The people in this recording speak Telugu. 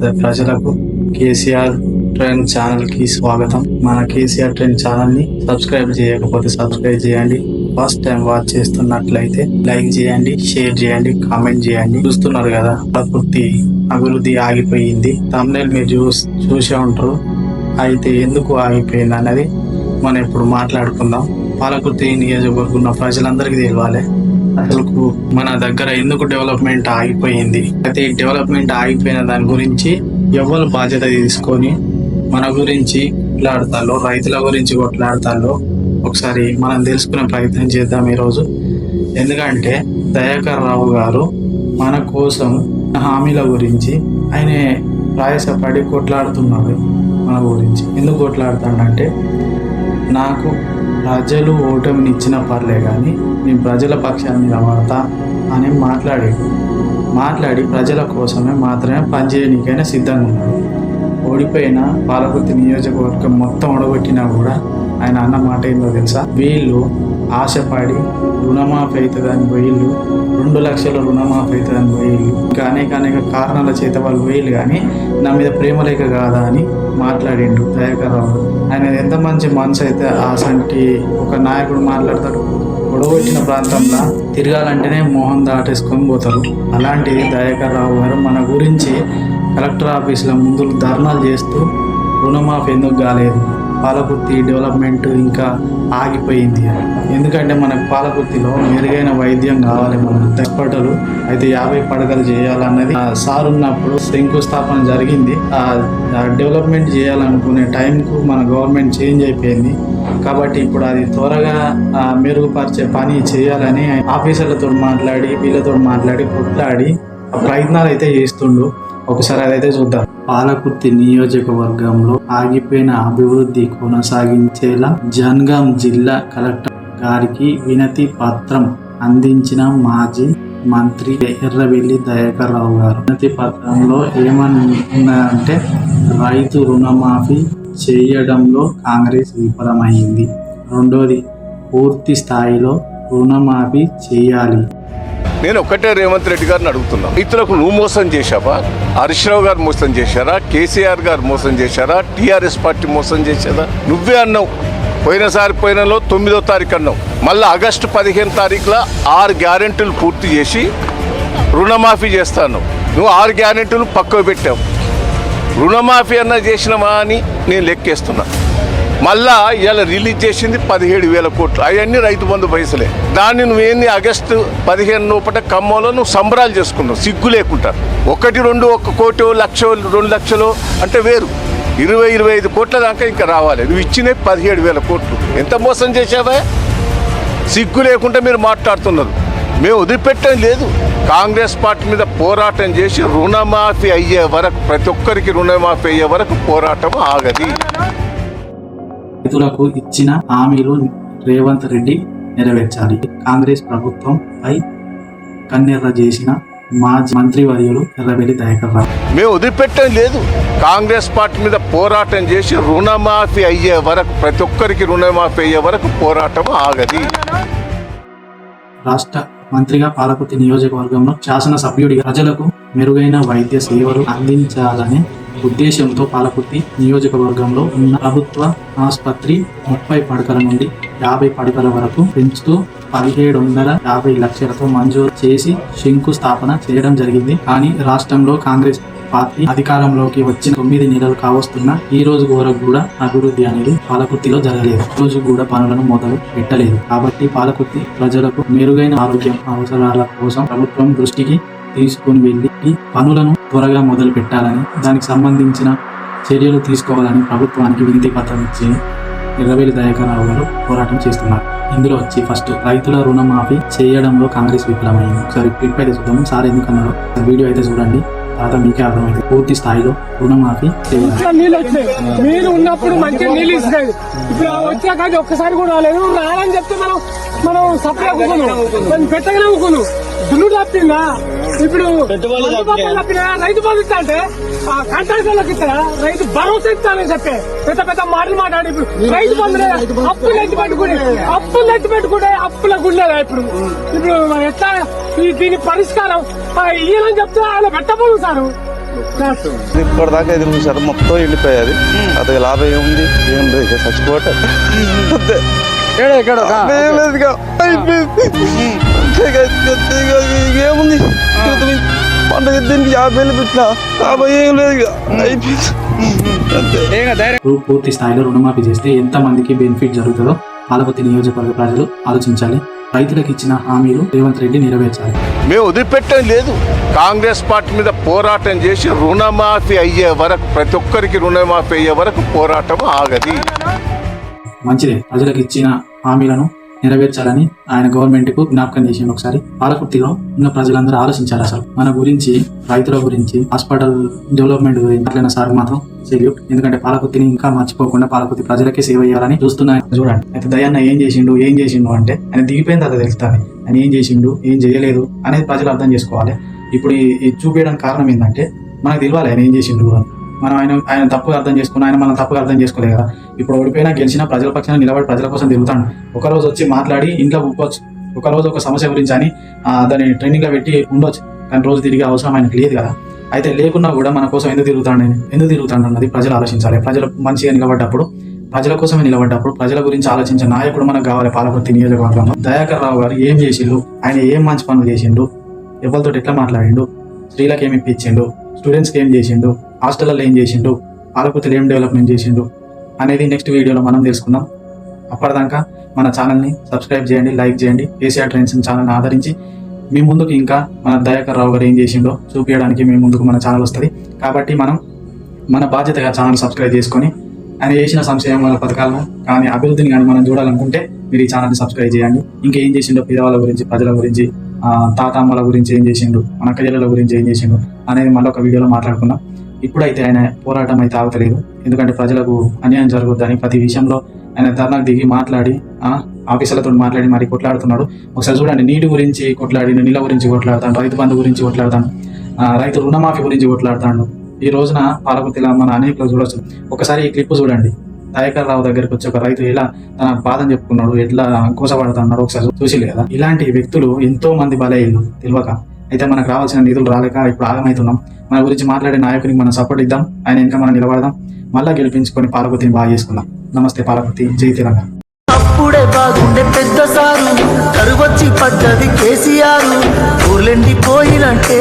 నమస్తే ప్రజలకు. కేసీఆర్ ట్రెండ్ ఛానల్ కి స్వాగతం. మన కేసీఆర్ ట్రెండ్ ఛానల్ ని సబ్స్క్రైబ్ చేయకపోతే సబ్స్క్రైబ్ చేయండి. ఫస్ట్ టైం వాచ్ చేస్తున్నట్లయితే లైక్ చేయండి, షేర్ చేయండి, కామెంట్ చేయండి. చూస్తున్నారు కదా, ప్రకృతి అభివృద్ధి ఆగిపోయింది. తమ్నైల్ మీరు చూసే ఉంటారు. అయితే ఎందుకు ఆగిపోయింది అన్నది మనం ఇప్పుడు మాట్లాడుకుందాం. పాలకుర్తి నియోజకవర్గం ప్రజలందరికీ తెలియాలి అసలు మన దగ్గర ఎందుకు డెవలప్మెంట్ ఆగిపోయింది. అయితే ఈ డెవలప్మెంట్ ఆగిపోయిన దాని గురించి ఎవరు బాధ్యత తీసుకొని మన గురించి కొట్లాడతాలో, రైతుల గురించి కొట్లాడతాలో ఒకసారి మనం తెలుసుకునే ప్రయత్నం చేద్దాం ఈరోజు. ఎందుకంటే దయాకర్ రావు గారు మన కోసం హామీల గురించి ఆయన ప్రయాసపడి కొట్లాడుతున్నాడు. మన గురించి ఎందుకు కొట్లాడుతాడంటే, నాకు ప్రజలు ఓటమిని ఇచ్చిన పర్లే కానీ నేను ప్రజల పక్షాన్ని నిలబడతా అని మాట్లాడి ప్రజల కోసమే మాత్రమే పనిచేయడానికైనా సిద్ధంగా ఉన్నాడు. ఓడిపోయిన పాలకుర్తి నియోజకవర్గం మొత్తం ఓడగొట్టినా కూడా ఆయన అన్న మాట ఏందో తెలుసా? వీళ్ళు ఆశపడి రుణమాఫీ అవుతుందని వీళ్ళు 2 లక్షల రుణమాఫీ అవుతుందని వీళ్ళు ఇంకా అనేక కారణాల చేత వాళ్ళు వేయలు కానీ నా మీద ప్రేమ లేక కాదా అని మాట్లాడిండు దయాకర్ రావు. ఆయన ఎంత మంచి మనసు అయితే అసంటి ఒక నాయకుడు మాట్లాడతాడు. గొడవచ్చిన ప్రాంతంలో తిరగాలంటేనే మోహన్ దాటేసుకొని పోతారు. అలాంటి దయాకర్ రావు గారు మన గురించి కలెక్టర్ ఆఫీసుల ముందు ధర్నాలు చేస్తూ రుణమాఫీ ఎందుకు కాలేదు, పాలకుర్తి డెవలప్మెంట్ ఇంకా ఆగిపోయింది. ఎందుకంటే మనకు పాలకుర్తిలో మెరుగైన వైద్యం కావాలి. మన హాస్పిటల్ అయితే 50 పడకలు చేయాలన్నది సార్ ఉన్నప్పుడు శంకుస్థాపన జరిగింది. డెవలప్మెంట్ చేయాలనుకునే టైంకు మన గవర్నమెంట్ చేంజ్ అయిపోయింది. కాబట్టి ఇప్పుడు అది త్వరగా మెరుగుపరిచే పని చేయాలని ఆఫీసర్లతో మాట్లాడి వీళ్ళతో మాట్లాడి కొట్లాడి ప్రయత్నాలు అయితే చేస్తుండు. ఒకసారి అదైతే చూద్దాం. పాలకుర్తి నియోజకవర్గంలో ఆగిపోయిన అభివృద్ధి కొనసాగించేలా జనగాం జిల్లా కలెక్టర్ గారికి వినతి పత్రం అందించిన మాజీ మంత్రి ఎర్రబెల్లి దయాకర్ రావు గారు. వినతి పత్రంలో ఏమన్నారంటే, రైతు రుణమాఫీ చేయడంలో కాంగ్రెస్ విఫలమైంది. రెండోది, పూర్తి స్థాయిలో రుణమాఫీ చేయాలి. నేను ఒక్కటే రేవంత్ రెడ్డి గారిని అడుగుతున్నా, రైతులకు నువ్వు మోసం చేశావా? హరీష్ రావు గారు మోసం చేశారా? కేసీఆర్ గారు మోసం చేశారా? టీఆర్ఎస్ పార్టీ మోసం చేశారా? నువ్వే అన్నావు. పోయినలో 9వ తారీఖు అన్నావు. మళ్ళీ ఆగస్టు 15 తారీఖులో 6 గ్యారెంటీలు పూర్తి చేసి రుణమాఫీ చేస్తాను. నువ్వు 6 గ్యారెంటీలు పక్కకు పెట్టావు. రుణమాఫీ అన్న చేసినవా అని నేను లెక్కేస్తున్నా. మళ్ళా ఇలా రిలీజ్ చేసింది 17,000 కోట్లు. అవన్నీ రైతు బంధు పైసలే. దాన్ని నువ్వేంది ఆగస్టు 15 లోపల ఖమ్మంలో నువ్వు సంబరాలు చేసుకున్నావు సిగ్గు లేకుండా. 1, 2, 1 కోటి, 1,00,000, 2 లక్షలు అంటే వేరు. 20-25 కోట్ల దాకా ఇంకా రావాలి. నువ్వు ఇచ్చినవి 17,000 కోట్లు. ఎంత మోసం చేసావా? సిగ్గు లేకుండా మీరు మాట్లాడుతున్నారు. మేము వదిలిపెట్టడం లేదు. కాంగ్రెస్ పార్టీ మీద పోరాటం చేసి రుణమాఫీ అయ్యే వరకు, ప్రతి ఒక్కరికి రుణమాఫీ అయ్యే వరకు పోరాటం ఆగది. రైతులకు ఇచ్చిన హామీలు రేవంత్ రెడ్డి నెరవేర్చాలి. కాంగ్రెస్ ప్రభుత్వంపై కన్నెర్ర చేసిన మాజీ మంత్రివర్యులు ఎర్రబెల్లి దయాకర్ రావు. మేము వదిలిపెట్టడం లేదు. కాంగ్రెస్ పార్టీ మీద పోరాటం చేసి రుణమాఫీ అయ్యే వరకు, ప్రతి ఒక్కరికి రుణమాఫీ అయ్యే వరకు పోరాటం ఆగది. రాష్ట్ర మంత్రిగా పాలకుర్తి నియోజకవర్గంలో శాసనసభ్యుడిగా ప్రజలకు మెరుగైన వైద్య సేవలు అందించాలనే ఉద్దేశంతో పాలకుర్తి నియోజకవర్గంలో ఉన్న ప్రభుత్వ ఆసుపత్రి 30 పడకల నుండి 50 పడకల వరకు పెంచుతూ 1750 లక్షలతో మంజూరు చేసి శంకుస్థాపన చేయడం జరిగింది. కానీ రాష్ట్రంలో కాంగ్రెస్ పార్టీ అధికారంలోకి వచ్చిన 9 నెలలు కావస్తున్నా ఈ రోజు వరకు కూడా అభివృద్ధి అనేది పాలకుర్తిలో జరగలేదు. రోజు కూడా పనులను మొదలు పెట్టలేదు. కాబట్టి పాలకుర్తి ప్రజలకు మెరుగైన ఆరోగ్యం అవసరాల కోసం ప్రభుత్వం దృష్టికి తీసుకుని వెళ్ళి ఈ పనులను త్వరగా మొదలు పెట్టాలని, దానికి సంబంధించిన చర్యలు తీసుకోవాలని ప్రభుత్వానికి వినతి పత్రం ఇచ్చి ఎర్రబెల్లి దయాకర్ రావు గారు పోరాటం చేస్తున్నారు. ఇందులో వచ్చి ఫస్ట్, రైతుల రుణమాఫీ చేయడంలో కాంగ్రెస్ విఫలమైంది. ఒకసారి క్లిప్ అయితే చూద్దాం. సార్ ఎందుకన్నారో వీడియో అయితే చూడండి, తర్వాత మీకే అర్థమైంది. పూర్తి స్థాయిలో రుణమాఫీ నీళ్ళు ఉన్నప్పుడు మంచి నీళ్ళు ఇస్తాయి. ఇప్పుడు వచ్చాక ఒక్కసారి కూడా రాలేదు. రాలని చెప్తే మనం సప్లై అవ్వకున్నాం, పెట్టగానే అవ్వకున్నాం. దున్ను తప్పిందా? ఇప్పుడు తప్పినా రైతు బంధు ఇస్తా అంటే కాంట్రాక్టర్లకు ఇస్తారా? రైతు భరోసా ఇస్తానని చెప్పే పెద్ద మాటలు మాట్లాడి ఇప్పుడు రైతు బంధు అప్పులు ఎత్తి పెట్టుకుంటే అప్పులకు ఉండేదా? ఇప్పుడు ఎట్లా దీని పరిష్కారం ఇయ్యాలని చెప్తే ఆయన పెట్టబోదు సార్. ఇప్పటిదాకా ఎదురు చూసారు, మొత్తం ఎండిపోయేది. అది లాభం ఏముంది, ఏం లేదు, ఇక చచ్చిపోవటం అంతే. ఏం లేదు ఇక, అయిపోయింది. ఇక ఏముంది, పండుగ దీనికి 50,000 పెట్టినా లాభం ఏం లేదు, ఇక అయిపోయింది అంతే. పూర్తి స్థాయిలో రుణమాఫీ చేస్తే ఎంత మందికి బెనిఫిట్ జరుగుతుందో పాలకుర్తి నియోజకవర్గ ప్రజలు ఆలోచించాలి. రైతులకు ఇచ్చిన హామీలు రేవంత్ రెడ్డి నెరవేర్చాలి. మేము వదిలిపెట్టడం లేదు. కాంగ్రెస్ పార్టీ మీద పోరాటం చేసి రుణమాఫీ అయ్యే వరకు, ప్రతి ఒక్కరికి రుణమాఫీ అయ్యే వరకు పోరాటం ఆగది. మంచిదే, ప్రజలకు ఇచ్చిన హామీలను నెరవేర్చాలని ఆయన గవర్నమెంట్ కు జ్ఞాపకం చేసింది. ఒకసారి పాలకుర్తిలో ఉన్న ప్రజలందరూ ఆలోచించారు. అసలు మన గురించి, రైతుల గురించి, హాస్పిటల్ డెవలప్మెంట్ గురించి మాట్లాడిన సార్ మాత్రం సెల్యూట్. ఎందుకంటే పాలకుర్తిని ఇంకా మర్చిపోకుండా పాలకుర్తి ప్రజలకే సేవ చేయాలని చూస్తున్నాయి. చూడండి, అయితే దయాన్న ఏం చేసిండు అంటే ఆయన దిగిపోయిన తర్వాత తెలుస్తుంది ఆయన ఏం చేసిండు, ఏం చేయలేదు అనేది ప్రజలు అర్థం చేసుకోవాలి. ఇప్పుడు ఈ చూపించడానికి కారణం ఏంటంటే మనకు తెలియాలి ఆయన ఏం చేసిండు అని. మనం ఆయన తప్పుగా అర్థం చేసుకున్నా, ఆయన మనం తప్పుగా అర్థం చేసుకోలేదు కదా. ఇప్పుడు ఓడిపోయినా గెలిచినా ప్రజల పక్షాన నిలబడి ప్రజల కోసం తిరుగుతాడు. ఒకరోజు వచ్చి మాట్లాడి ఇంట్లో కూర్చోవచ్చు, ఒకరోజు ఒక సమస్య గురించి అని దాన్ని ట్రైనింగ్ లో పెట్టి ఉండొచ్చు, కానీ రోజు తిరిగే అవసరం ఆయనకు లేదు కదా. అయితే లేకున్నా కూడా మన కోసం ఎందుకు తిరుగుతాడు అన్నది ప్రజలు ఆలోచించాలి. ప్రజలు మంచిగా నిలబడ్డప్పుడు, ప్రజల కోసమే నిలబడ్డప్పుడు ప్రజల గురించి ఆలోచించే నాయకుడు మనకు కావాలి. పాలకుర్తి నియోజకవర్గంలో దయాకర్ రావు గారు ఏం చేసిండు, ఆయన ఏం మంచి పనులు చేసిండు, ఎవరితో ఎట్లా మాట్లాడిండు, స్త్రీలకు ఏమి ఇప్పించిండు, స్టూడెంట్స్కి ఏం చేసిండు, హాస్టల్లో ఏం చేసిండు, పాలకుర్తిలో ఏం డెవలప్మెంట్ చేసిండు అనేది నెక్స్ట్ వీడియోలో మనం తెలుసుకుందాం. అప్పటిదాకా మన ఛానల్ని సబ్స్క్రైబ్ చేయండి, లైక్ చేయండి. కేసీఆర్ ట్రెండ్స్ ఛానల్ని ఆదరించి మీ ముందుకు ఇంకా మన దయాకర్ రావు గారు ఏం చేసిండో చూపించడానికి మీ ముందుకు మన ఛానల్ వస్తుంది. కాబట్టి మనం మన బాధ్యతగా ఛానల్ సబ్స్క్రైబ్ చేసుకొని ఆయన చేసిన సంక్షేమ పథకాలను కానీ అభివృద్ధిని కానీ మనం చూడాలనుకుంటే మీరు ఈ ఛానల్ని సబ్స్క్రైబ్ చేయండి. ఇంకేం చేసిండో పేదవాళ్ళ గురించి, ప్రజల గురించి, తాతమ్మల గురించి ఏం చేసిండు, మన అక్కజల గురించి ఏం చేసిండు అనేది మళ్ళీ ఒక వీడియోలో మాట్లాడుకుందాం. ఇప్పుడైతే ఆయన పోరాటం అయితే ఆగలేదు, ఎందుకంటే ప్రజలకు అన్యాయం జరగొద్దని ప్రతి విషయంలో ఆయన ధర్నాకు దిగి మాట్లాడి ఆఫీసర్లతో మాట్లాడి మరి కొట్లాడుతున్నాడు. ఒకసారి చూడండి, నీటి గురించి కొట్లాడి, నీళ్ళ గురించి కొట్లాడతాడు, రైతు బంధు గురించి కొట్లాడతాడు, రైతు రుణమాఫీ గురించి కొట్లాడతాడు. ఈ రోజున పాలకుర్తిలో మన అనేకలో చూడొచ్చు. ఒకసారి ఈ క్లిప్ చూడండి, దయాకర్ రావు దగ్గరికి వచ్చి ఒక రైతు ఎలా తన బాధను చెప్పుకున్నాడు, ఎట్లా కోసపడుతున్నాడు ఒకసారి చూసి కదా. ఇలాంటి వ్యక్తులు ఎంతో మంది బలయ్యారు తెలియక. అయితే మనకు రావాల్సిన నిధులు రాలేక ఇప్పుడు ఆగమవుతున్నాం. మన గురించి మాట్లాడే నాయకునికి మనం సపోర్ట్ ఇద్దాం, ఆయన ఇంకా మనం నిలబడదాం, మళ్ళా గెలిపించుకొని పాలకుర్తిని బాగా చేసుకుందాం. నమస్తే పాలకుర్తి, జై తెలంగాణ. అప్పుడే బాగుండే పెద్ద సారు కరువచ్చి పడ్డది కేసీఆర్ ఊర్లెండిపోయినంటే